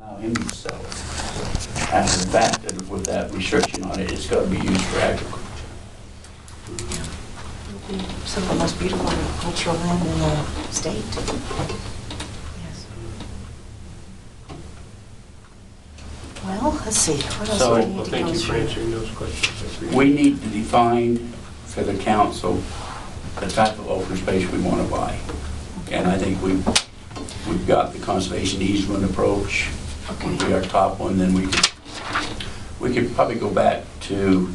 allow him to sell it. After the fact, that with that restriction on it, it's got to be used for agriculture. Some of the most beautiful agricultural land in the state. Yes. Well, let's see. What else So, do we need Well, to thank go you for through? answering those questions. We need to define for the council the type of open space we want to buy. And I think we've got the conservation easement approach. Okay. Would be our top one. Then we could probably go back to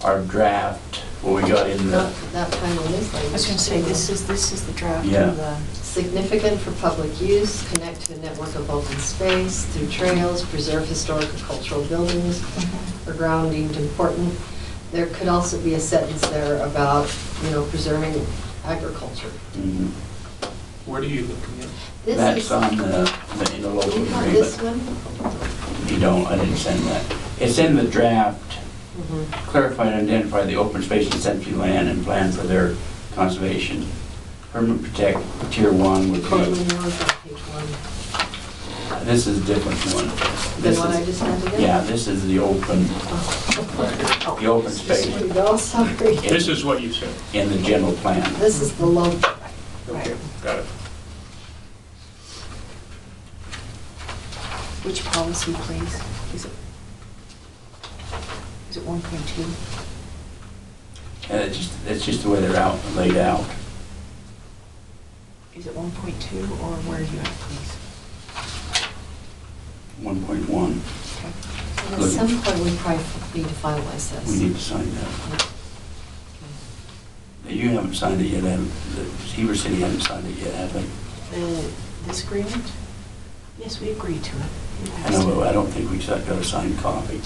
our draft, what we got in the, That final list. I was going to say, this is the draft Yeah. of the... Significant for public use, connect to a network of open space through trails, preserve historic and cultural buildings, or ground deemed important. There could also be a sentence there about, preserving agriculture. Mhm. What are you looking at? This That's is, on the interlocal you have this agreement. one? You don't, I didn't send that. It's in the draft. Mhm. Clarify and identify the open space and century land and plan for their conservation. Permanent protect tier 1 would Courtland be, Mills on page 1. this is a different one. The This one is- I just handed in? Yeah, this is the open space Here we go, sorry. This is what you said. in the general plan. This is the low. Okay, got it. Which policy, please? Is it 1.2? And it's just the way they're laid out. Is it 1.2 or where are you at, please? 1.1, And at some point, we probably need to finalize we this. need to sign that. You haven't signed it yet, Heber City hasn't signed it yet, have they? This agreement? Yes, we agreed to it. It I has know, to- but I don't think we've got a signed copy.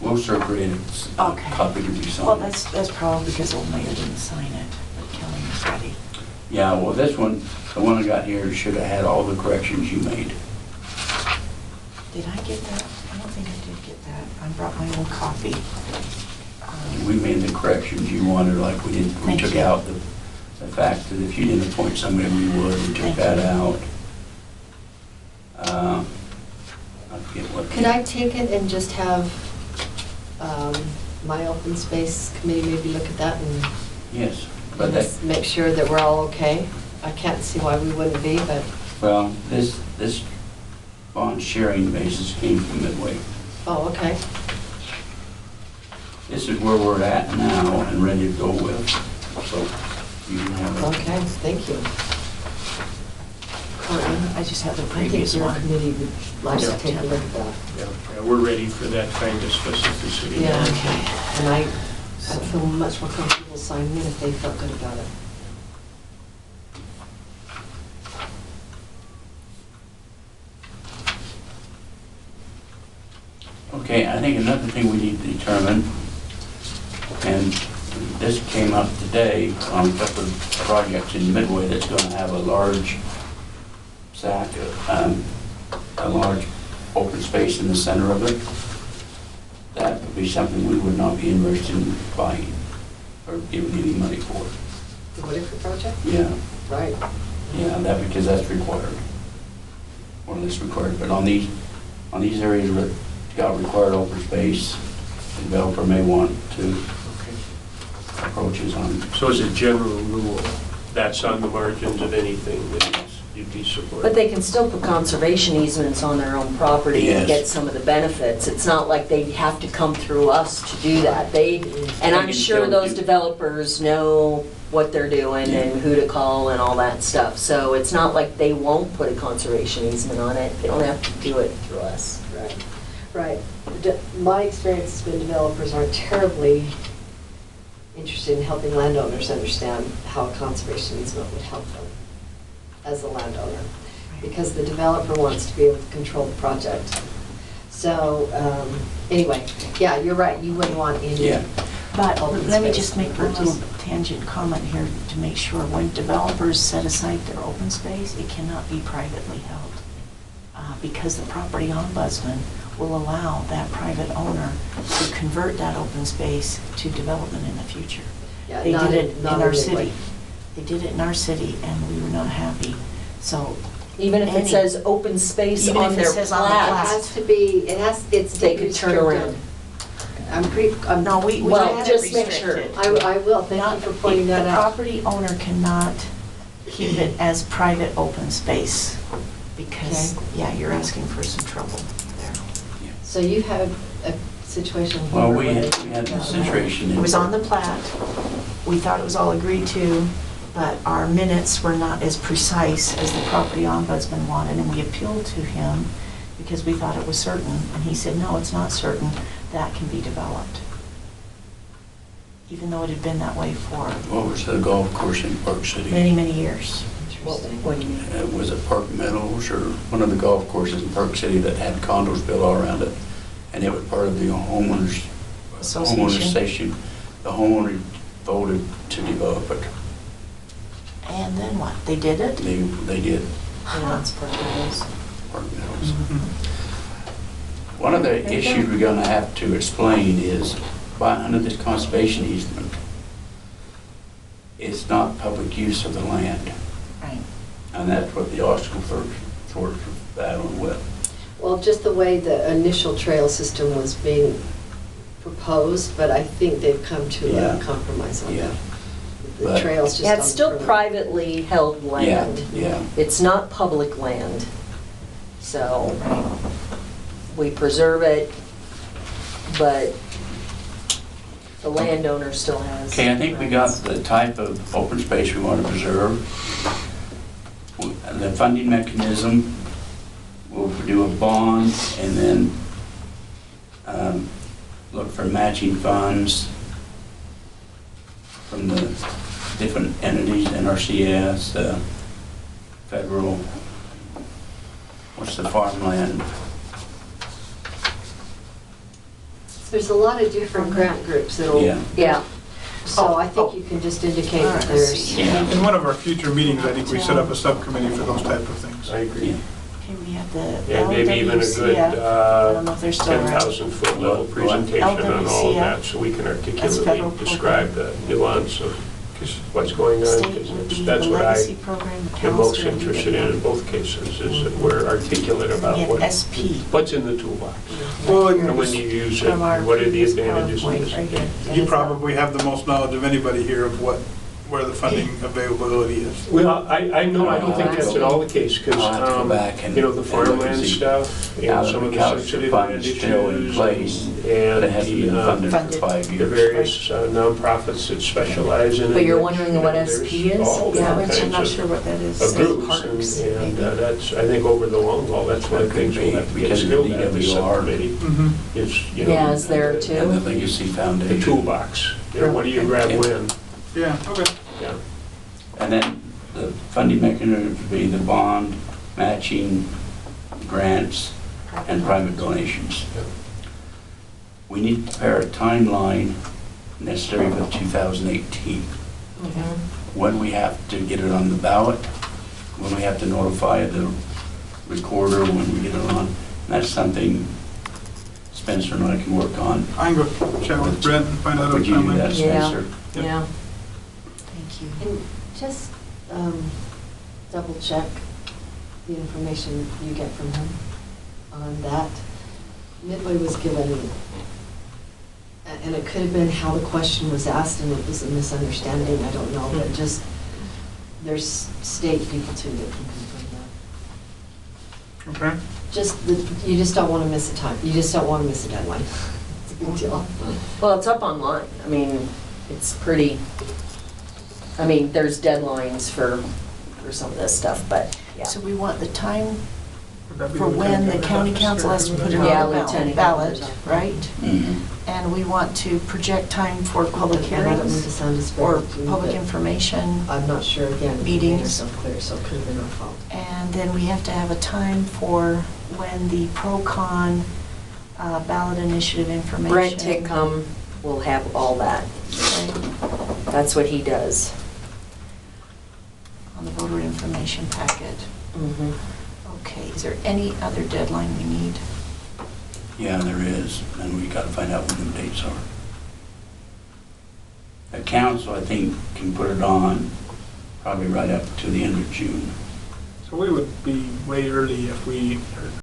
We'll circulate a Okay. copy to be signed. Well, that's probably because Old Mayor didn't sign it, but Kelly is ready. Yeah, well, this one, the one I got here should have had all the corrections you made. Did I get that? I don't think I did get that. I brought my own copy. We made the corrections you wanted, like we Thank took you. out the fact that if you didn't appoint somebody, we would, we took Thank that you. out. I forget what. Could I take it and just have my open space committee maybe look at that and Yes, but that, just make sure that we're all okay? I can't see why we wouldn't be, but, well, this bond sharing basis came from Midway. oh, okay. This is where we're at now and ready to go with, so you can have it. Okay, thank you. Courtney, I just have the I think previous your one. committee would like to take a look at that. Yeah, we're ready for that kind of specificity. Yeah, Okay. and I'd feel much more comfortable signing in if they felt good about it. Okay, I think another thing we need to determine, and this came up today on a couple of projects in Midway that's going to have a large a large open space in the center of it. That would be something we would not be interested in buying or giving any money for. The Whitaker project? Yeah, Right. yeah, that because that's required. Or that's required, but on these areas where it's got required open space, the developer may want to Okay. approaches on. So as a general rule, that's on the margins of anything that you'd be supporting? But they can still put conservation easements on their own property Yes. and get some of the benefits. It's not like they have to come through us to do that. And I'm sure those developers know what they're doing and who to call and all that stuff. So it's not like they won't put a conservation easement on it. They don't have to do it through us. Right, right. My experience has been developers aren't terribly interested in helping landowners understand how a conservation easement would help them as a landowner, because the developer wants to be able to control the project. So, anyway, yeah, you're right, you wouldn't want any. Yeah. But Open let me space just make one purchase. little tangent comment here to make sure when developers set aside their open space, it cannot be privately held. Because the property ombudsman will allow that private owner to convert that open space to development in the future. Yeah, They not did it in not our Midway. city. They did it in our city and we were not happy. So Even if it Any. says open space Even on if it their says on the It plat. has to be, it's They deed could turn around. restricted. No, we Well, have it just make sure. restricted. I will, thank Not- you for pointing that The out. property owner cannot keep it as private open space because, yeah, you're asking for some trouble there. So you had a situation here. Well, we where had they- the situation. It was on the plat. We thought it was all agreed to, but our minutes were not as precise as the property ombudsman wanted, and we appealed to him because we thought it was certain, and he said, no, it's not certain, that can be developed. Even though it had been that way for What was the golf course in Park City? many, many years. Interesting. What do you mean? Was it Park Meadows or one of the golf courses in Park City that had condos built all around it? And it was part of the homeowners association. The homeowner voted to develop it. And then what? They did it? They did, Yeah, that's part of this. Park Meadows. One of the issues we're gonna have to explain is, under this conservation easement, it's not public use of the land. Right. And that's what the obstacle for battling with. Well, just the way the initial trail system was being proposed, but I think they've come to Yeah. a compromise on Yeah. that. The But- trail's just Yeah, on it's the still perimeter. privately held land. Yeah. It's not public land. So we preserve it, but the landowner still has. Okay, I think we got the type of open space we want to preserve. The funding mechanism, we'll do a bond and then look for matching funds from the different entities, NRCS, federal, what's the farmland? There's a lot of different grant groups that'll, Yeah. Yeah, so I think you can just indicate All that right, there's. let's see. Yeah. In one of our future meetings, I think we set up a subcommittee for those type of things. I agree. Yeah. Okay, we have the And maybe even a good I don't know if they're still around. 10,000-foot level presentation on all of that, so we can That's articulately federal describe the nuance of what's going on. State Because would be the that's what I legacy program, the am most council would be interested in both cases, is that we're articulate And about we have SP. what's in the toolbox. Well, And when you use it, From our what are the previous advantages and PowerPoint right here. disadvantages? you probably have the most knowledge of anybody here of where the funding availability is. Well, I know, I don't think that's at all the case, because, I'll have to go back and- you know, the and look and farmland see stuff, how and the some of the McAllister sensitive fund's still in issues, place, and but it hasn't been funded Funded. for 5 the years. various nonprofits that specialize in it. But you're wondering what There's SP is? all Yeah, different which I'm not kinds sure what that is. of State groups, parks, and maybe. that's, I think over the long haul, that's one of the things we'll have to get Because of the skilled at, the DWR. subcommittee, is, you know. Yeah, is there And too? the Legacy Foundation. The toolbox, you know, what do you grab Yeah. when? Yeah, okay. Yeah. And then the funding mechanism would be the bond, matching, grants, and private donations. Yep. We need to prepare a timeline necessary for 2018. Mhm. When we have to get it on the ballot, when we have to notify the recorder, when we get it on. And that's something Spencer and I can work on. I can go chat with Brent and find out a Would you do that, timeline. Yeah. Spencer? Yep. Yeah. Thank you. And just double check the information you get from him on that. Midway was given, and it could have been how the question was asked and it was a misunderstanding, I don't know, but just, there's state people too that can confirm that. Okay. You just don't want to miss a time, you just don't want to miss a deadline. It's a big deal. Well, it's up online. I mean, it's pretty, I mean, there's deadlines for some of this stuff, but yeah. So we want the time Would that be for when the lieutenant county governor? council has to put it Yeah, on the lieutenant ballot, governor's right? Mhm. And we want to project time for public And I don't mean to hearings sound or disparaging, public but information. I'm not sure, again, if we made Meetings. ourselves clear, so it could have been our fault. And then we have to have a time for when the pro-con ballot initiative information. Brent Titcomb will have all that. Okay, That's what he does. on the voter information packet. Mhm. Okay, is there any other deadline we need? Yeah, there is, and we gotta find out when the dates are. The council, I think, can put it on probably right up to the end of June. So we would be way early if we